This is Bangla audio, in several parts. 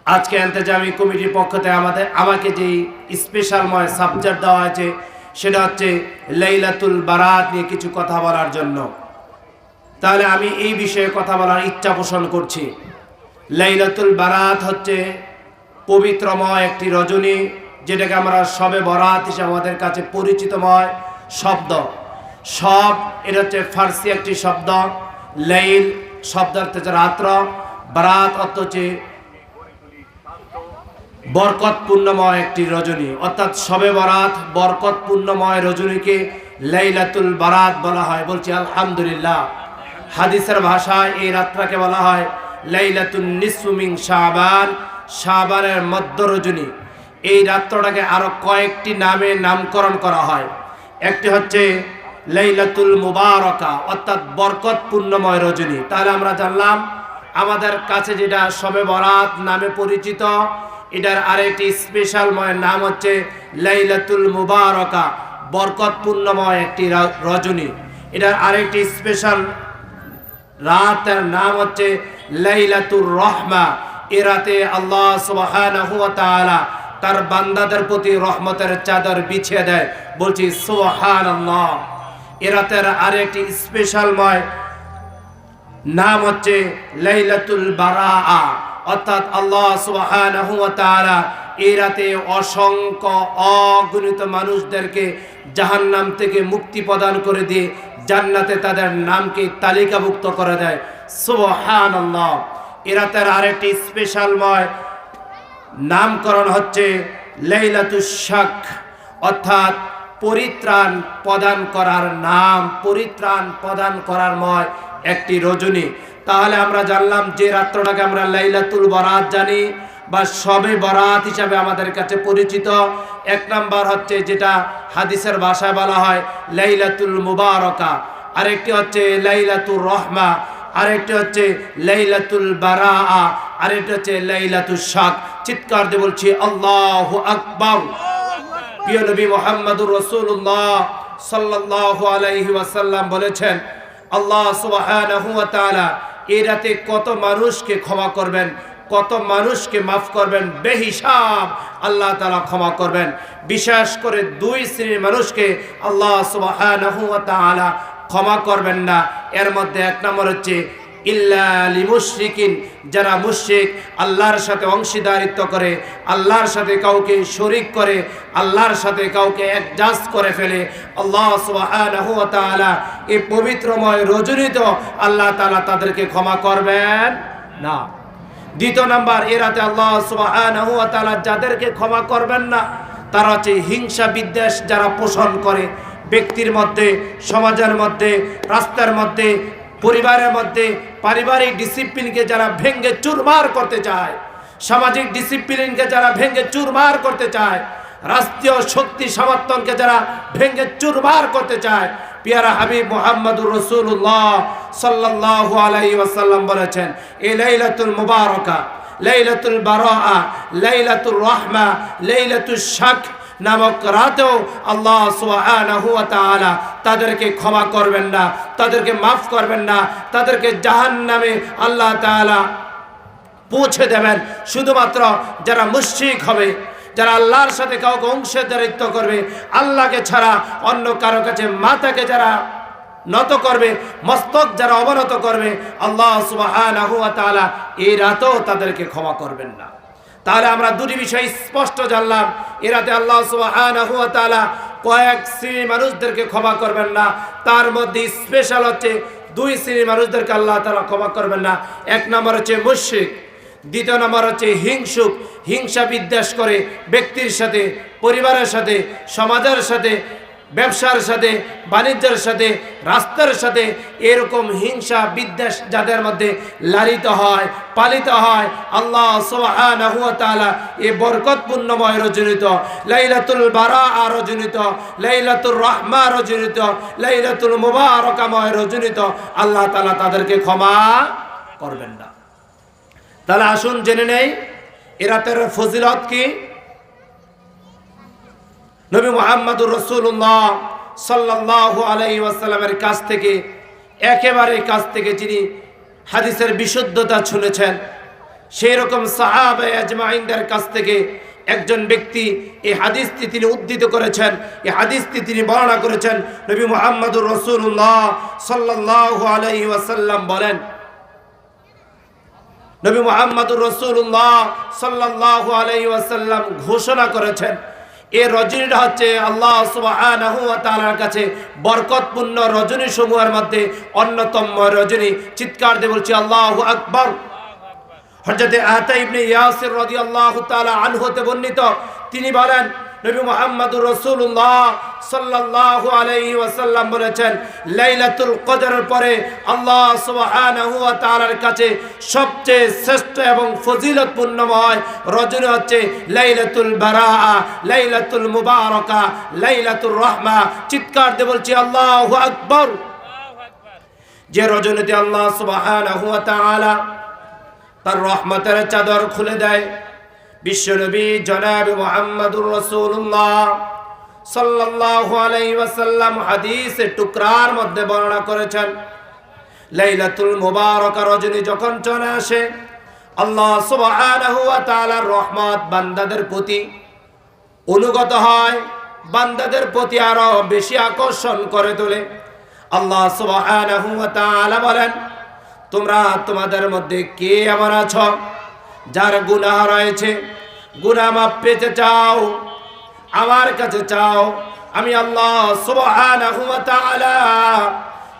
আজকে ইন্তেজামি কমিটির পক্ষ থেকে আমাকে যে স্পেশালময় সাবজেক্ট দেওয়া হয়েছে সেটা হচ্ছে লাইলাতুল বারাত নিয়ে কিছু কথা বলার জন্য। তাহলে আমি এই বিষয়ে কথা বলার ইচ্ছা পোষণ করছি। লাইলাতুল বারাত হচ্ছে পবিত্রময় একটি রজনী, যেটাকে আমরা শবে বরাত হিসেবে আমাদের কাছে পরিচিতময় শব্দ। সব এটা হচ্ছে ফার্সি একটি শব্দ। লাইল শব্দ অর্থ হচ্ছে রাত্র, বারাত অর্থ হচ্ছে বরকতপূর্ণময় একটি রজনী, অর্থাৎ শবে বরাত বরকতপূর্ণময় রজনীকে লাইলাতুল বারাত বলা হয়। বলছি আলহামদুলিল্লাহ। হাদিসের ভাষায় এই রাতটাকে বলা হয় লাইলাতুন নিসফু মিন শাবান, শাবানের মধ্য রজনী। এই রাতটাকে আরো কয়েকটি নামে নামকরণ করা হয়। একটি হচ্ছে লাইলাতুল মুবারাকা, অর্থাৎ বরকতপূর্ণময় রজনী। তাহলে আমরা জানলাম আমাদের কাছে যেটা শবে বরাত নামে পরিচিত, এটার আরেকটি স্পেশালময় নাম হচ্ছে লাইলাতুল মুবারাকা, বরকতপূর্ণময় একটি রজনী। এটার আরেকটি স্পেশাল রাতের নাম হচ্ছে লাইলাতুর রহমা। এ রাতে আল্লাহ সুবহানাহু ওয়া তাআলা তার বান্দাদের প্রতি রহমতের চাদর বিছিয়ে দেয়। বলছি সুবহানাল্লাহ। এ রাতের আরেকটি স্পেশালময় নাম হচ্ছে লাইলাতুল বারাআ, অর্থাৎ আল্লাহ সুবহানাহু ওয়া তাআলা এই রাতে অসংখ্য অগণিত মানুষদেরকে জাহান্নাম থেকে মুক্তি প্রদান করে দিয়ে জান্নাতে তাদের নামকে তালিকাভুক্ত করে দেয়। সুবহানাল্লাহ। এই রাতের আরেকটি স্পেশালময় নামকরণ হচ্ছে লাইলাতুশ শাক, অর্থাৎ পরিত্রাণ প্রদান করার নাম, পরিত্রাণ প্রদান করার ময় একটি রজনী। তাহলে আমরা জানলাম যে রাত্রটাকে আমরা লাইলাতুল বারাত জানি বা শবে বরাত হিসাবে আমাদের কাছে পরিচিত। এক নাম্বার হচ্ছে যেটা হাদিসের ভাষায় বলা হয় লাইলাতুল মুবারাকা, আরেকটি হচ্ছে লাইলাতুর রহমা, আরেকটি হচ্ছে লাইলাতুল বারাআ, আরেকটি হচ্ছে লাইলাতুশ শাক। চিৎকার দিয়ে বলছি আল্লাহু আকবার। প্রিয় নবী মুহাম্মদুর রাসূলুল্লাহ সাল্লাল্লাহু আলাইহি ওয়াসাল্লাম বলেছেন, আল্লাহ সুবহানাহু ওয়া তাআলা এই রাতে কত মানুষকে ক্ষমা করবেন, কত মানুষকে মাফ করবেন, বেহিসাব আল্লাহ তাআলা ক্ষমা করবেন। বিশেষ করে দুই শ্রেণীর মানুষকে আল্লাহ সুবহানাহু ওয়া তাআলা ক্ষমা করবেন না। এর মধ্যে এক নম্বর হচ্ছে ইল্লা লিমুশরিকিন, যারা মুশরিক, আল্লাহর সাথে অংশীদারিত্ব করে, আল্লাহর সাথে কাউকে শরীক করে, আল্লাহর সাথে কাউকে একজাস্ট করে ফেলে, আল্লাহ সুবহানাহু ওয়া তাআলা এই পবিত্রময় রজনীতে আল্লাহ তাআলা তাদেরকে ক্ষমা করবেন না। দ্বিতীয় নাম্বার, এ রাতে আল্লাহ সুবহানাহু ওয়া তাআলা যাদেরকে ক্ষমা করবেন না তারা হচ্ছে হিংসা বিদ্বেষ যারা পোষণ করে, ব্যক্তির মধ্যে, সমাজের মধ্যে, রাস্তার মধ্যে, পরিবারের মধ্যে পারিবারিক ডিসিপ্লিনকে যারা ভেঙ্গে চুরমার করতে চায়, সামাজিক ডিসিপ্লিনকে যারা ভেঙ্গে চুরমার করতে চায়, রাষ্ট্রীয় শক্তি সমর্থনকে যারা ভেঙ্গে চুরমার করতে চায়, পিয়ারা হাবিব মুহাম্মদুর রাসূলুল্লাহ সাল্লাল্লাহু আলাইহি ওয়াসাল্লাম বলেছেন, এই লাইলাতুল মুবারাকা, লাইলাতুল বারাআ, লাইলাতুর রহমা, লাইলাতুশ শাক নামক রাতেও আল্লাহ সুবহানাহু ওয়া তাআলা তাদেরকে ক্ষমা করবেন না, তাদেরকে মাফ করবেন না, তাদেরকে জাহান্নামে আল্লাহ তাআলা পৌঁছে দেবেন। শুধুমাত্র যারা মুশরিক হবে, যারা আল্লাহর সাথে কাউকে অংশীদারিত্ব করবে, আল্লাহকে ছাড়া অন্য কারো কাছে মাথাকে যারা নত করবে, মস্তক যারা অবনত করবে, আল্লাহ সুবহানাহু ওয়া তাআলা এই রাতেও তাদেরকে ক্ষমা করবেন না। তাহলে আমরা দুটি বিষয় স্পষ্ট জানলাম। এ রাতে আল্লাহ সুবহানাহু ওয়া তাআলা কয়েক শ্রেণীর মানুষদেরকে ক্ষমা করবেন না, তার মধ্যে স্পেশাল হচ্ছে দুই শ্রেণীর মানুষদেরকে আল্লাহ তাআলা ক্ষমা করবেন না। এক নম্বর হচ্ছে মুশরিক, দ্বিতীয় নম্বর হচ্ছে হিংসুক, হিংসা বিদ্বেষ করে ব্যক্তির সাথে, পরিবারের সাথে, সমাজের সাথে, ব্যবসার সাথে, বাণিজ্যের সাথে, রাস্তার সাথে এরকম হিংসা বিদ্বেষ যাদের মধ্যে লালিত হয়, পালিত হয়, আল্লাহ সুবহানাহু ওয়া তাআলা এই বরকতপূর্ণময় রজনীতে, লাইলাতুল বারাআ রজনীতে, লাইলাতুর রহমা রজনীতে, লাইলাতুল মুবারাকাময় রজনীতে আল্লাহ তাআলা তাদেরকে ক্ষমা করবেন না। তাহলে আসুন জেনে নেই এ রাতের ফজিলত কি। নবী মুহাম্মদুর রাসূলুল্লাহ সাল্লাল্লাহু আলাইহি ওয়াসাল্লামের কাছ থেকে, একেবারে কাছ থেকে যিনি হাদিসের বিশুদ্ধতা শুনেছেন, সেই রকম সাহাবা আজমাইনদের কাছ থেকে একজন ব্যক্তি এই হাদিসটি তিনি উদ্ধৃত করেছেন, এই হাদিসটি তিনি বর্ণনা করেছেন। নবী মুহাম্মদুর রাসূলুল্লাহ সাল্লাল্লাহু আলাইহি ওয়াসাল্লাম বলেন, নবী মুহাম্মদুর রাসূলুল্লাহ সাল্লাল্লাহু আলাইহি ওয়াসাল্লাম ঘোষণা করেছেন, এই রজনীটা হচ্ছে আল্লাহ সুবহানাহু ওয়া তাআলার কাছে বরকতপূর্ণ রজনী সমূহের মধ্যে অন্যতম রজনী। চিৎকার দিয়ে বলছি আল্লাহু আকবার। হযরত আতা ইবনে ইয়াসির রাদিয়াল্লাহু তাআলা আনহু হতে বর্ণিত, তিনি বলেন নবী মুহাম্মদুর রাসূলুল্লাহ সাল্লাল্লাহু আলাইহি ওয়াসাল্লাম বলেছেন, লাইলাতুল কদরের পরে আল্লাহ সুবহানাহু ওয়া তাআলার কাছে সবচেয়ে শ্রেষ্ঠ এবং ফজিলতপূর্ণময় রজনী হচ্ছে লাইলাতুল বারাআ, লাইলাতুল মুবারাকা, লাইলাতুর রাহমা। চিৎকার দিয়ে বলছি আল্লাহু আকবার। যে রজনীতে আল্লাহ সুবহানাহু ওয়া তাআলা তার রহমতের চাদর খুলে দেয়। বিশ্বনবী জনাব মুহাম্মদুর রাসূলুল্লাহ সাল্লাল্লাহু আলাইহি ওয়াসাল্লাম হাদিসে টুকরার মধ্যে বর্ণনা করেছেন, লাইলাতুল মুবারাকা রজনী যখন চলে আসে, আল্লাহ সুবহানাহু ওয়া তাআলার রহমত বান্দাদের প্রতি অনুগত হয়, বান্দাদের প্রতি আরো বেশি আকর্ষণ করে তোলে। আল্লাহ সুবহানাহু ওয়া তাআলা বলেন, তোমরা তোমাদের মধ্যে কে এমন আছো যার গুনাহ রয়েছে, গুনাহ মাফ পেতে চাও, আমার কাছে চাও, আমি আল্লাহ সুবহানাহু ওয়া তাআলা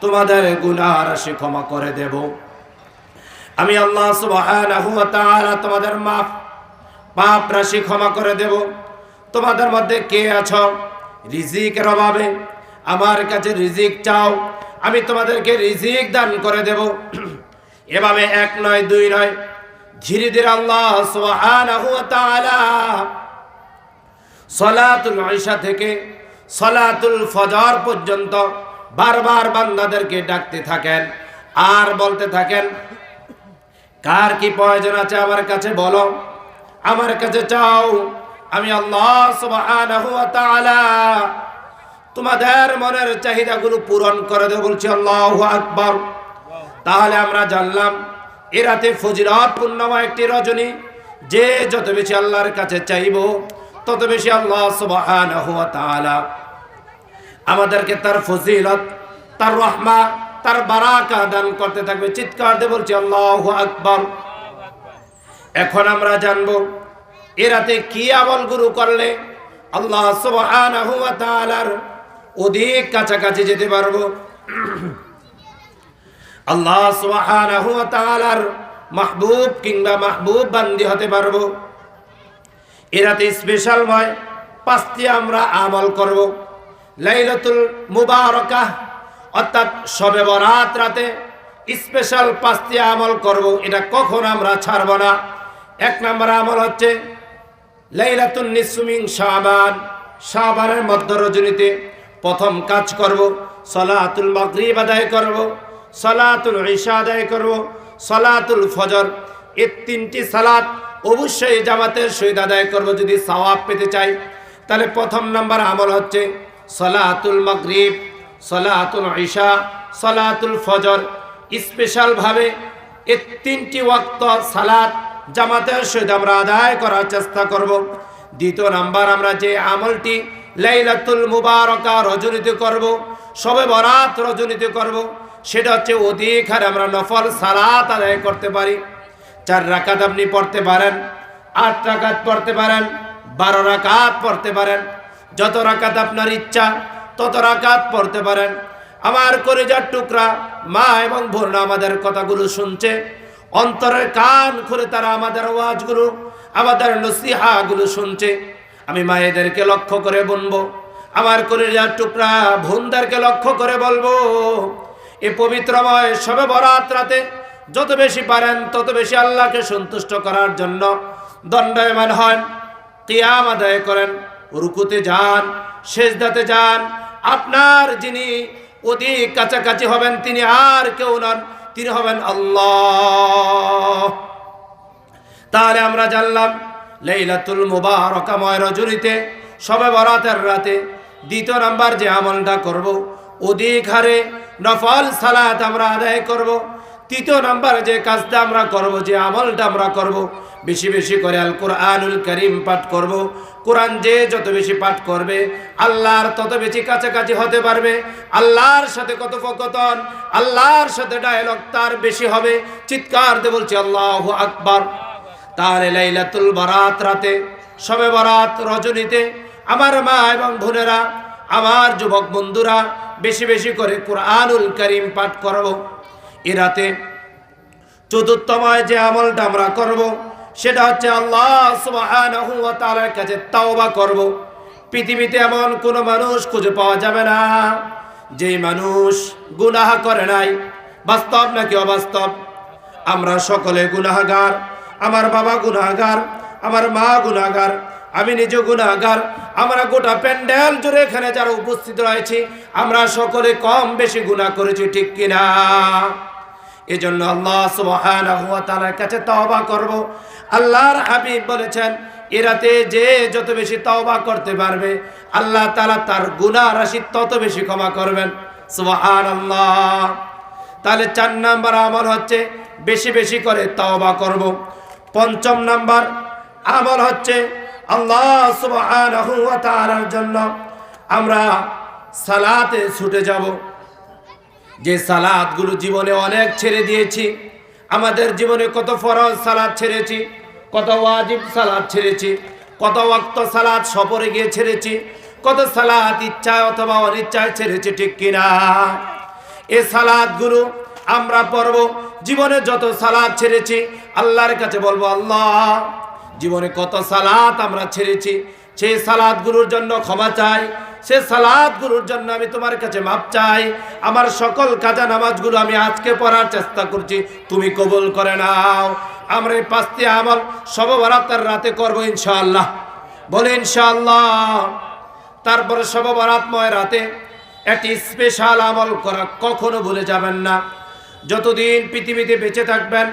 তোমাদের গুনাহ রাশি ক্ষমা করে দেব। আমি আল্লাহ সুবহানাহু ওয়া তাআলা তোমাদের পাপ রাশি ক্ষমা করে দেব। তোমাদের মধ্যে কে আছো রিজিকের অভাবে, আমার কাছে রিজিক চাও, আমি তোমাদেরকে রিজিক দান করে দেব। এভাবে এক নয় দুই নয়, ধীরে ধীরে আল্লাহ সুবহানাহু ওয়া তাআলা সালাতুল ইশা থেকে সালাতুল ফজর পর্যন্ত বারবার বান্দাদেরকে ডাকতে থাকেন আর বলতে থাকেন, কার কি প্রয়োজন আছে আমার কাছে বলো, আমার কাছে চাও, আমি আল্লাহ সুবহানাহু ওয়া তাআলা তোমাদের মনের চাহিদাগুলো পূরণ করে দেব। বলছি আল্লাহু আকবার। তাহলে আমরা জানলাম এ রাতে ফজিলতপূর্ণময় একটি রজনী, যে যত বেশি আল্লাহর কাছে চাইব তত বেশি আল্লাহ সুবহানাহু ওয়া তাআলা আমাদেরকে তার ফজিলত, তার রহমা, তার বারাকা দান করতে থাকবে। চিৎকার দিয়ে বলছি আল্লাহু আকবার। এখন আমরা জানবো এ রাতে কি আমলগুলো করলে আল্লাহ সুবহানাহু ওয়া তাআলার অধিক কাছাকাছি যেতে পারবো, আল্লাহ সুবহানাহু ওয়া তাআলার মাহবুব কিংবা মাহবুব বান্দি হতে পারবো। এ রাতে স্পেশালময় 5টি আমরা আমল করব। লাইলাতুল মুবারাকা অর্থাৎ শবে বরাত রাতে স্পেশাল 5টি আমল করব, এটা কখন আমরা ছাড়ব না। 1 নম্বর আমল হচ্ছে লাইলাতুন নিসফু মিন শাবান, শাবানের মধ্য রজনীতে প্রথম কাজ করব, সালাতুল মাগরিব আদায় করব, সালাতুল ইশা আদায় করব, সালাতুল ফজর। এই 3টি সালাত অবশ্যই জামাতের সহিত আদায় করব যদি সওয়াব পেতে চাই। তাহলে প্রথম নাম্বার আমল হচ্ছে সালাতুল মাগরিব, সালাতুল ইশা, সালাতুল ফজর। স্পেশাল ভাবে এই 3টি ওয়াক্ত সালাত জামাতের সহিত আমরা আদায় করার চেষ্টা করব। দ্বিতীয় নাম্বার আমরা যে আমলটি লাইলাতুল মুবারাকা রজনীতে করব, শবে বরাত রজনীতে করব, সেটা হচ্ছে অধিক হারে আমরা নফল সালাত আদায় করতে পারি। 4 রাকাত আপনি পড়তে পারেন, 8 রাকাত পড়তে পারেন, 12 রাকাত পড়তে পারেন, যত রাকাত আপনার ইচ্ছা তত রাকাত পড়তে পারেন। আমার কলিজার টুকরা মা এবং বোনরা আমাদের কথাগুলো শুনছে, অন্তরের কান খুলে তারা আমাদের ওয়াজগুলো, আমাদের নসিহাগুলো শুনছে। আমি মায়েদেরকে লক্ষ্য করে বলবো, আমার কলিজার টুকরা বোনদেরকে লক্ষ্য করে বলবো, এই পবিত্রময় শবে বরাত রাতে যত বেশি পারেন তত বেশি আল্লাহকে সন্তুষ্ট করার জন্য দণ্ডায়মান হন, কিয়াম আদায় করেন, রুকুতে যান, সেজদাতে যান। আপনার যিনি অধিক কাছাকাছি হবেন তিনি আর কেউ নন, তিনি হবেন আল্লাহ। তাহলে আমরা জানলাম লাইলাতুল মুবারাকাময় রজনীতে শবে বরাতের রাতে দ্বিতীয় নাম্বার যে আমলটা করব, অধিক হারে নফল সালাত আমরা আদায় করব। তৃতীয় নাম্বার যে কাজটা আমরা করব, যে আমলটা আমরা করব, বেশি বেশি করে আল কোরআনুল কারীম পাঠ করব। কোরআন যে যত বেশি পাঠ করবে আল্লাহর তত বেশি কাছাকাছি হতে পারবে। আল্লাহর সাথে কথোপকথন, আল্লাহর সাথে ডায়ালগ তার বেশি হবে। চিৎকার দিয়ে বলছি আল্লাহু আকবার। তাহলে লাইলাতুল বারাত রাতে, শবে বরাত রজনীতে আমার মা এবং বোনেরা, আমার যুবক বন্ধুরা বেশি বেশি করে কোরআনুল কারীম পাঠ করব। এ রাতে চতুর্থময় যে আমলটা আমরা করব সেটা হচ্ছে আল্লাহ সুবহানাহু ওয়া তাআলার কাছে তাওবা করব। পৃথিবীতে এমন কোনো মানুষ খুঁজে পাওয়া যাবে না যে মানুষ গুনাহ করে নাই। বাস্তব নাকি অবাস্তব? আমরা সকলে গুনাহগার। আমার বাবা গুনাহগার, আমার মা গুনাহগার, আমি নিজে গুনাহগার। আমরা গোটা প্যান্ডেল জুড়ে এখানে যারা উপস্থিত রয়েছি আমরা সকলে কম বেশি গুনাহ করেছি, ঠিক কিনা? এজন্য আল্লাহ সুবহানাহু ওয়া তাআলার কাছে তওবা করব। আল্লাহর হাবিব বলেছেন এ রাতে যে যত বেশি তওবা করতে পারবে আল্লাহ তাআলা তার গুনাহ রাশি তত বেশি ক্ষমা করবেন। সুবহানাল্লাহ। তাহলে 4 নাম্বার আমল হচ্ছে বেশি বেশি করে তওবা করব। 5ম নাম্বার আমল হচ্ছে আল্লাহ সুবহানাহু ওয়া তাআলার জন্য আমরা সালাতে ছুটে যাব। যে সালাতগুলো জীবনে অনেক ছেড়ে দিয়েছি, আমাদের জীবনে কত ফরজ সালাত ছেড়েছি, কত ওয়াজিব সালাত ছেড়েছি, কত ওয়াক্ত সালাত সফরে গিয়ে ছেড়েছি, কত সালাত ইচ্ছায় অথবা অনিচ্ছায় ছেড়েছি, ঠিক কিনা? এই সালাতগুলো আমরা পড়ব। জীবনে যত সালাত ছেড়েছি আল্লাহর কাছে বলবো আল্লাহ জীবনে কত সালাত আমরা ছেড়েছি, সেই সালাতগুলোর জন্য ক্ষমা চাই, সে সালাতগুলোর জন্য আমি তোমার কাছে মাপ চাই। আমার সকল কাজা নামাজগুলো আমি আজকে পড়ার চেষ্টা করছি, তুমি কবুল করে নাও। আমরা এই 5টি আমল শবে বরাতের রাতে করবো ইনশাআল্লাহ। বলে ইনশাআল্লাহ। তারপরে শবে বরাতময় রাতে একটি স্পেশাল আমল করা কখনো ভুলে যাবেন না। যতদিন পৃথিবীতে বেঁচে থাকবেন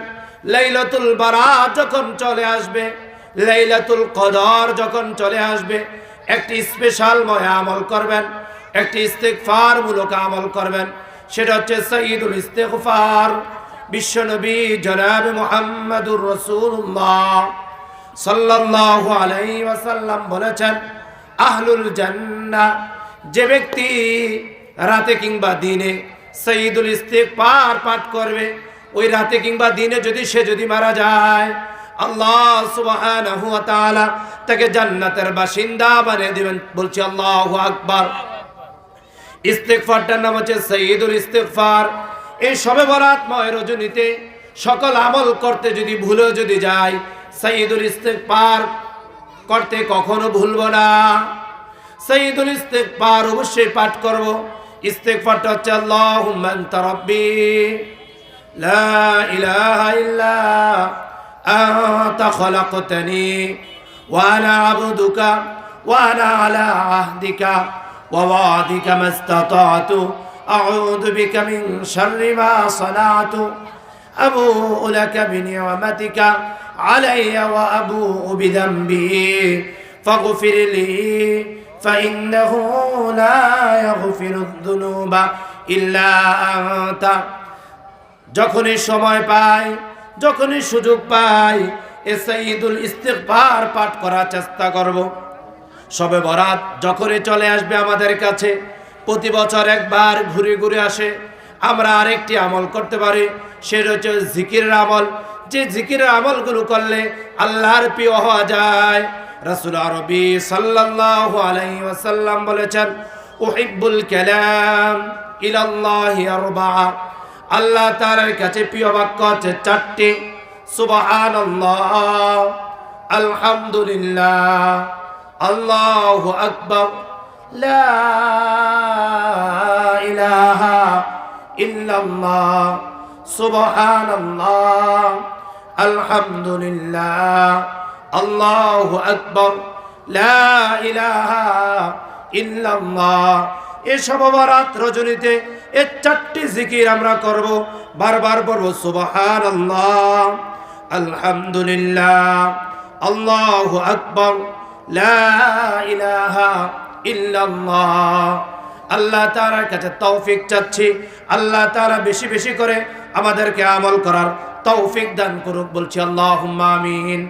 লাইলাতুল বারাত যখন চলে আসবে, লাইলাতুল কদর যখন চলে আসবে, একটি স্পেশাল ময় আমল করবেন, একটি ইস্তেগফার মূলক আমল করবেন। সেটা হচ্ছে সাইয়্যিদুল ইস্তেগফার। বিশ্বনবী জনাব মুহাম্মদুর রাসূলুল্লাহ সাল্লাল্লাহু আলাইহি ওয়াসাল্লাম বলেছেন আহলুল জান্নাহ, যে ব্যক্তি রাতে কিংবা দিনে সাইয়্যিদুল ইস্তেগফার পাঠ করবে, ওই রাতে কিংবা দিনে সে যদি মারা যায় আল্লাহ সুবহানাহু ওয়া তাআলা তাকে জান্নাতের বাসিন্দা বানিয়ে দিবেন। বলছি আল্লাহু আকবার। ইস্তেগফারটার নাম হচ্ছে সাইয়্যিদুল ইস্তেগফার। এই শবে বরাতময় রজনীতে সকল আমল করতে যদি ভুলে যাই, সাইয়্যিদুল ইস্তেগফার করতে কখনো ভুলবো না। সাইয়্যিদুল ইস্তেগফার অবশ্যই পাঠ করব। ইস্তেগফারটা হচ্ছে আল্লাহুম্মা আনতা রাব্বি লা ইলাহা ইল্লা আনতা খলাকতানি ওয়া আনা আবদুকা ওয়া আনা আলা আহদিকা ওয়া ওয়াদিকা মাস্তাতাতু আউযু বিকা মিন শাররি মা সানাতু আবুউ লাকা বিনি'মাতিকা আলাইয়া ওয়া আবুউ বিযামবি ফাগফির লি ফাইন্নাহু লা ইয়াগফিরুয যুনুবা ইল্লা আনতা। যখনই সময় পাই, যখনই সুযোগ পাই এই সাইয়্যিদুল ইস্তেগফার পাঠ করার চেষ্টা করব। শবে বরাত যখনই চলে আসবে আমাদের কাছে, প্রতি বছর একবার ঘুরে ঘুরে আসে, আমরা আরেকটি আমল করতে পারি, সেটা হচ্ছে জিকিরের আমল। যে জিকিরের আমলগুলো করলে আল্লাহর প্রিয় হওয়া যায়। রাসূল আরবি সাল্লাল্লাহু আলাইহি ওয়াসাল্লাম বলেছেন উহিব্বুল কালাম ইলাল্লাহি আরবা'a। আল্লাহ তাআলার কাছে প্রিয় বাক্য হচ্ছে 4টি। সুবহানাল্লাহ, আলহামদুলিল্লাহ, আল্লাহু আকবার, লা ইলাহা ইল্লাল্লাহ, সুবহানাল্লাহ, আলহামদুলিল্লাহ, আল্লাহু আকবার, লা ইলাহা ইল্লাল্লাহ। এই শবে বরাত রজনীতে এই 4টি জিকির আমরা করব, বারবার পড়ব। সুবহানাল্লাহ, আলহামদুলিল্লাহ, আল্লাহু আকবার, লা ইলাহা ইল্লাল্লাহ। আল্লাহ তাআলার কাছে তৌফিক চাচ্ছি, আল্লাহ তাআলা বেশি বেশি করে আমাদেরকে আমল করার তৌফিক দান করুক। বলছি আল্লাহুম্মা আমিন।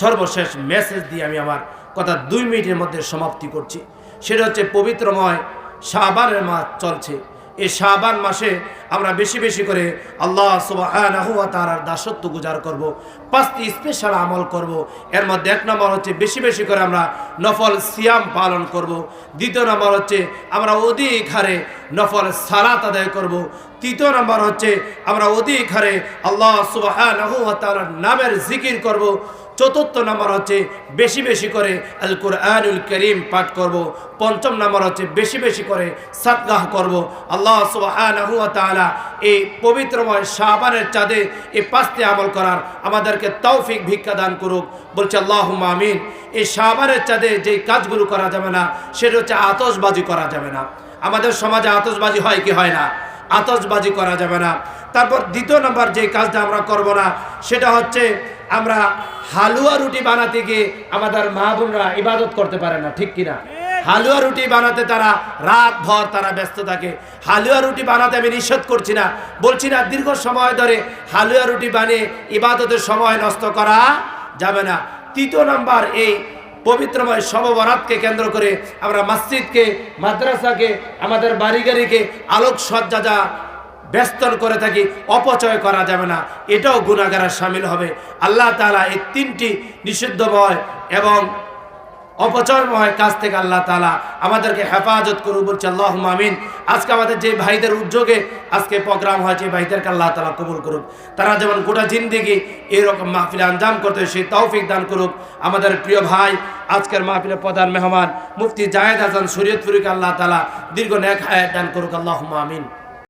সর্বশেষ মেসেজ দিয়ে আমি আমার কথা 2 মিনিটের মধ্যে সমাপ্তি করছি। সেটা হচ্ছে পবিত্রময় শাবানের মাস চলছে। এই শাবান মাসে আমরা বেশি বেশি করে আল্লাহ সুবহানাহু ওয়া তাআলার দাসত্ব গুজার করব, 5টি স্পেশাল আমল করব। এর মধ্যে 1 নম্বর হচ্ছে বেশি বেশি করে আমরা নফল সিয়াম পালন করব। 2 নম্বর হচ্ছে আমরা অধিক হারে নফল সালাত আদায় করব। 3 নম্বর হচ্ছে আমরা অধিক হারে আল্লাহ সুবহানাহু ওয়া তাআলার নামের জিকির করব। 4 নম্বর হচ্ছে বেশি বেশি করে আল কুরআনুল কারীম পাঠ করব। 5 নম্বর হচ্ছে বেশি বেশি করে সাদকাহ করব। আল্লাহ সুবহানাহু ওয়া তাআলা এই পবিত্রময় শাবানের চাঁদে এই 5টি আমল করার আমাদেরকে তৌফিক ভিক্ষা দান করুক। বলছে আল্লাহুম্মা আমিন। এই শাবানের চাঁদে যে কাজগুলো করা যাবে না সেটা হচ্ছে আতশবাজি করা যাবে না। আমাদের সমাজে আতশবাজি হয় কি হয় না? আতশবাজি করা যাবে না। তারপর 2 নম্বর যে কাজটা আমরা করব না সেটা হচ্ছে আমরা হালুয়া রুটি বানাতে গিয়ে আমাদের মা বোনরা ইবাদত করতে পারে না, ঠিক কিনা? হালুয়া রুটি বানাতে তারা রাত ভর তারা ব্যস্ত থাকে। হালুয়া রুটি বানাতে আমি নিষেধ করছি না, বলছি না দীর্ঘ সময় ধরে হালুয়া রুটি বানিয়ে ইবাদতের সময় নষ্ট করা যাবে না। 3 নম্বর এই পবিত্রময় শবে বরাতকে কেন্দ্র করে আমরা মসজিদকে, মাদ্রাসাকে, আমাদের বাড়ি গাড়িকে আলোকসজ্জা যা ব্যস্তর করে থাকি, অপচয় করা যাবে না, এটাও গুনাহগারে শামিল হবে। আল্লাহ তাআলা এই 3টি নিষিদ্ধময় এবং অপচয়ময় কাজ থেকে আল্লাহ তাআলা আমাদেরকে হেফাজত করুক। বলছে আল্লাহুম্মা আমিন। আজকে আমাদের যে ভাইদের উদ্যোগে আজকে প্রোগ্রাম হয়েছে, ভাইদেরকে আল্লাহ তাআলা কবুল করুক। তারা যেমন গোটা জিন্দেগি এরকম মাহফিল আঞ্জাম করতে সেই তৌফিক দান করুক। আমাদের প্রিয় ভাই আজকের মাহফিলের প্রধান মেহমান মুফতি জায়েদ হাসান শরীয়তপুরীকে আল্লাহ তাআলা দীর্ঘ নেক হায়াত দান করুক। আল্লাহুম্মা আমিন।